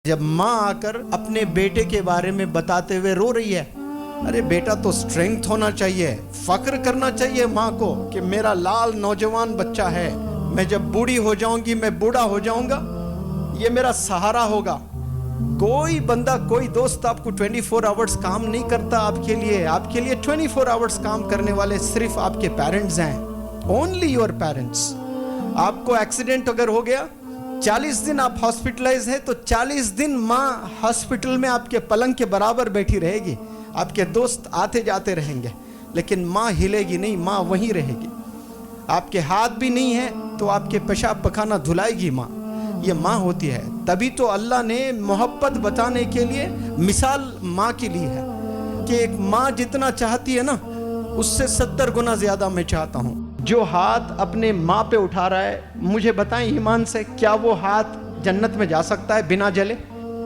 जब माँ आकर अपने बेटे के बारे में बताते हुए रो रही है, अरे बेटा तो स्ट्रेंथ होना चाहिए, फक्र करना चाहिए माँ को कि मेरा लाल नौजवान बच्चा है, मैं जब बूढ़ी हो जाऊंगी, मैं बूढ़ा हो जाऊंगा, ये मेरा सहारा होगा। कोई बंदा, कोई दोस्त आपको 24 आवर्स काम नहीं करता आपके लिए 24 आवर्स काम करने वाले सिर्फ आपके पेरेंट्स हैं, ओनली योर पेरेंट्स। आपको एक्सीडेंट अगर हो गया, 40 दिन आप हॉस्पिटलाइज हैं, तो 40 दिन माँ हॉस्पिटल में आपके पलंग के बराबर बैठी रहेगी, आपके दोस्त आते जाते रहेंगे, लेकिन माँ हिलेगी नहीं, माँ वहीं रहेगी। आपके हाथ भी नहीं है तो आपके पेशाब पखाना धुलाएगी माँ, ये माँ होती है। तभी तो अल्लाह ने मोहब्बत बताने के लिए मिसाल माँ की ली है कि एक माँ जितना चाहती है ना, उससे 70 गुना ज्यादा मैं चाहता हूँ। जो हाथ अपने माँ पे उठा रहा है, मुझे बताएं ईमान से, क्या वो हाथ जन्नत में जा सकता है बिना जले?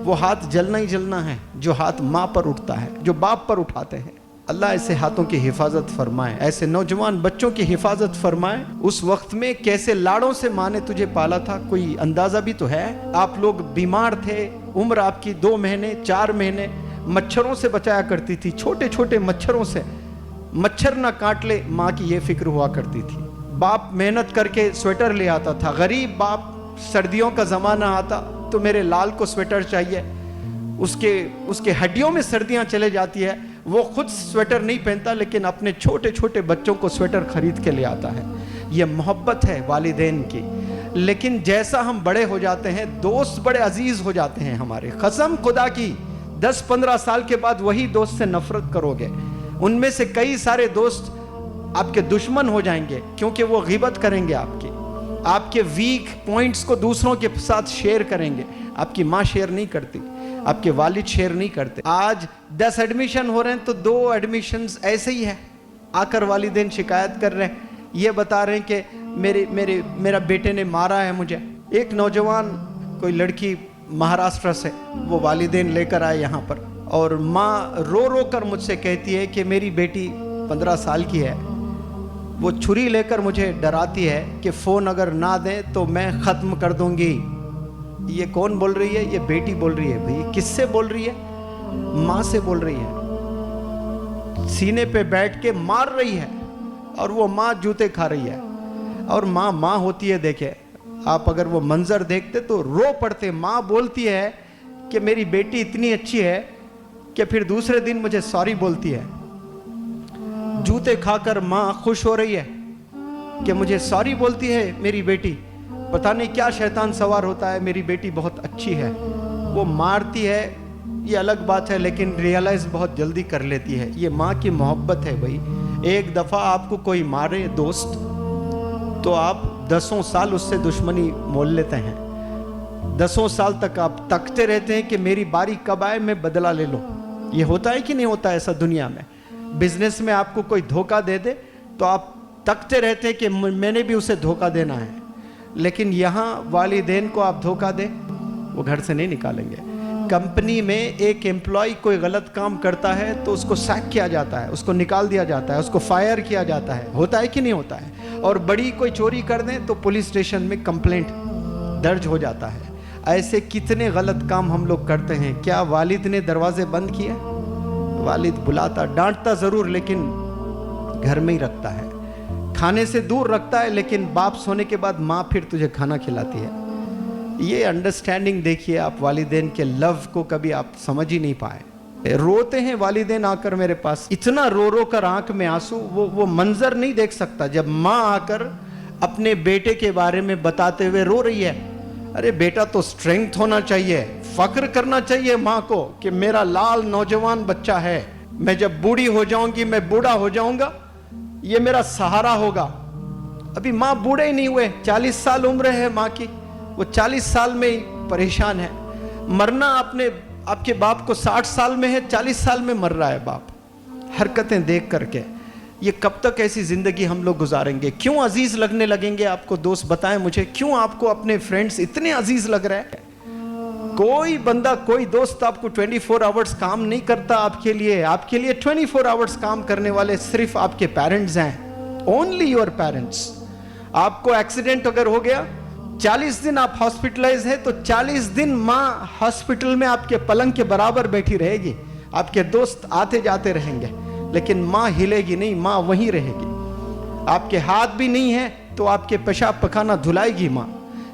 वो हाथ जलना ही जलना है जो हाथ माँ पर उठता है, जो बाप पर उठाते हैं। अल्लाह ऐसे हाथों की हिफाजत फरमाए, ऐसे नौजवान बच्चों की हिफाजत फरमाए। उस वक्त में कैसे लाड़ों से माँ ने तुझे पाला था, कोई अंदाजा भी तो है। आप लोग बीमार थे, उम्र आपकी 2 महीने 4 महीने, मच्छरों से बचाया करती थी, छोटे छोटे मच्छरों से, मच्छर ना काट ले, माँ की ये फिक्र हुआ करती थी। बाप मेहनत करके स्वेटर ले आता था, गरीब बाप, सर्दियों का जमाना आता तो मेरे लाल को स्वेटर चाहिए, उसके हड्डियों में सर्दियां चले जाती है, वो खुद स्वेटर नहीं पहनता लेकिन अपने छोटे छोटे बच्चों को स्वेटर खरीद के ले आता है। ये मोहब्बत है वालिदैन की। लेकिन जैसा हम बड़े हो जाते हैं, दोस्त बड़े अजीज हो जाते हैं हमारे, कसम खुदा की 10-15 साल के बाद वही दोस्त से नफरत करोगे, उनमें से कई सारे दोस्त आपके दुश्मन हो जाएंगे, क्योंकि वो गिबत करेंगे आपके वीक पॉइंट्स को दूसरों के साथ शेयर करेंगे। आपकी माँ शेयर नहीं करती, आपके वालिद शेयर नहीं करते। आज 10 एडमिशन हो रहे हैं तो 2 एडमिशंस ऐसे ही है, आकर वालिदैन शिकायत कर रहे हैं, ये बता रहे हैं कि मेरा बेटे ने मारा है मुझे। एक नौजवान, कोई लड़की महाराष्ट्र से, वो वालिदैन लेकर आए यहाँ पर, और माँ रो रो कर मुझसे कहती है कि मेरी बेटी 15 साल की है, वो छुरी लेकर मुझे डराती है कि फ़ोन अगर ना दें तो मैं ख़त्म कर दूंगी। ये कौन बोल रही है? ये बेटी बोल रही है। भाई किससे बोल रही है? माँ से बोल रही है, सीने पे बैठ के मार रही है, और वो माँ जूते खा रही है। और माँ होती है। देखे आप, अगर वो मंजर देखते तो रो पड़ते। माँ बोलती है कि मेरी बेटी इतनी अच्छी है कि फिर दूसरे दिन मुझे सॉरी बोलती है। जूते खाकर माँ खुश हो रही है कि मुझे सॉरी बोलती है मेरी बेटी। पता नहीं क्या शैतान सवार होता है, मेरी बेटी बहुत अच्छी है। वो मारती है, ये अलग बात है, लेकिन रियलाइज बहुत जल्दी कर लेती है। ये माँ की मोहब्बत है भाई। एक दफ़ा आपको कोई मारे दोस्त, तो आप 10 साल उससे दुश्मनी मोल लेते हैं। 10 साल तक आप तकते रहते हैं कि मेरी बारी कब आए, मैं बदला ले लूँ। ये होता है कि नहीं होता है ऐसा दुनिया में? बिजनेस में आपको कोई धोखा दे दे तो आप तकते रहते हैं कि मैंने भी उसे धोखा देना है। लेकिन यहाँ वालिदैन को आप धोखा दे, वो घर से नहीं निकालेंगे। कंपनी में एक एम्प्लॉय कोई गलत काम करता है तो उसको सैक किया जाता है, उसको निकाल दिया जाता है, उसको फायर किया जाता है। होता है कि नहीं होता है? और बड़ी कोई चोरी कर दें तो पुलिस स्टेशन में कंप्लेंट दर्ज हो जाता है। ऐसे कितने गलत काम हम लोग करते हैं। क्या वालिद ने दरवाजे बंद किए? वालिद बुलाता, डांटता ज़रूर, लेकिन घर में ही रखता है, खाने से दूर रखता है, लेकिन बाप सोने के बाद माँ फिर तुझे खाना खिलाती है। ये अंडरस्टैंडिंग देखिए आप, वालिदैन के लव को कभी आप समझ ही नहीं पाए। रोते हैं वालिदैन आकर मेरे पास, इतना रो रो कर आंख में आंसू, वो मंजर नहीं देख सकता जब माँ आकर अपने बेटे के बारे में बताते हुए रो रही है। अरे बेटा तो स्ट्रेंथ होना चाहिए, फक्र करना चाहिए माँ को कि मेरा लाल नौजवान बच्चा है, मैं जब बूढ़ी हो जाऊंगी, मैं बूढ़ा हो जाऊंगा, ये मेरा सहारा होगा। अभी माँ बूढ़े ही नहीं हुए, 40 साल उम्र है माँ की, वो 40 साल में ही परेशान है। मरना आपके बाप को 60 साल में है, 40 साल में मर रहा है बाप। हरकतें देख करके ये कब तक ऐसी जिंदगी हम लोग गुजारेंगे? क्यों अजीज लगने लगेंगे आपको दोस्त? बताएं मुझे, क्यों आपको अपने फ्रेंड्स इतने अजीज लग रहे हैं? कोई बंदा, कोई दोस्त आपको 24 आवर्स काम नहीं करता आपके लिए 24 आवर्स काम करने वाले सिर्फ आपके पेरेंट्स हैं, ओनली योर पेरेंट्स। आपको एक्सीडेंट अगर हो गया, 40 दिन आप हॉस्पिटलाइज है तो 40 दिन माँ हॉस्पिटल में आपके पलंग के बराबर बैठी रहेगी, आपके दोस्त आते जाते रहेंगे, लेकिन माँ हिलेगी नहीं, माँ वहीं रहेगी। आपके हाथ भी नहीं है तो आपके पेशाब पखाना धुलाएगी माँ।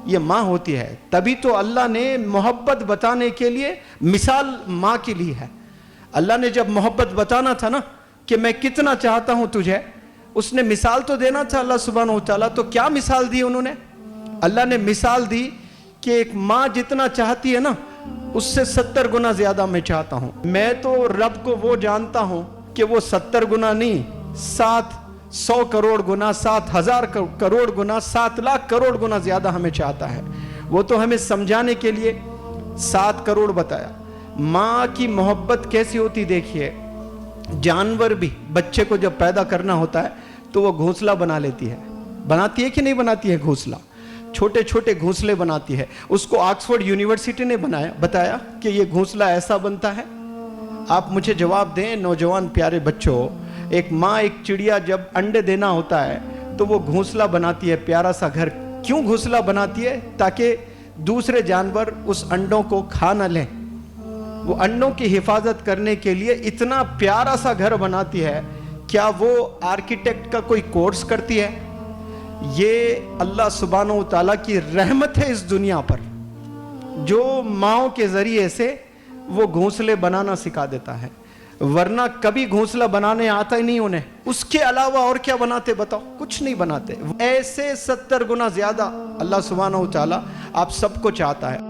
ये माँ होती है। तभी तो अल्लाह ने मोहब्बत बताने के लिए मिसाल माँ की ली है। अल्लाह ने जब मोहब्बत बताना था ना कि मैं कितना चाहता हूं तुझे, उसने मिसाल तो देना था अल्लाह सुब्हानहू व तआला। तो क्या मिसाल दी उन्होंने? अल्लाह ने मिसाल दी कि एक माँ जितना चाहती है ना, उससे 70 गुना ज्यादा मैं चाहता हूं। मैं तो रब को वो जानता हूं कि वो 70 गुना नहीं, 700 करोड़ गुना, 7000 करोड़ गुना, 7 लाख करोड़ गुना ज्यादा हमें चाहता है। वो तो हमें समझाने के लिए 7 करोड़ बताया। माँ की मोहब्बत कैसी होती देखिए। जानवर भी बच्चे को जब पैदा करना होता है तो वो घोंसला बना लेती है। बनाती है कि नहीं बनाती है घोंसला? छोटे छोटे घोंसले बनाती है। उसको ऑक्सफोर्ड यूनिवर्सिटी ने बताया कि ये घोंसला ऐसा बनता है। आप मुझे जवाब दें नौजवान प्यारे बच्चों, एक माँ एक चिड़िया जब अंडे देना होता है तो वो घोंसला बनाती है, प्यारा सा घर। क्यों घोंसला बनाती है? ताकि दूसरे जानवर उस अंडों को खा न लें। वो अंडों की हिफाजत करने के लिए इतना प्यारा सा घर बनाती है। क्या वो आर्किटेक्ट का कोई कोर्स करती है? ये अल्लाह सुब्हानहू व तआला की रहमत है इस दुनिया पर, जो माओ के जरिए से वो घोंसले बनाना सिखा देता है। वरना कभी घोंसला बनाने आता ही नहीं उन्हें। उसके अलावा और क्या बनाते बताओ? कुछ नहीं बनाते। ऐसे 70 गुना ज्यादा अल्लाह सुब्हानहू व तआला आप सबको चाहता है।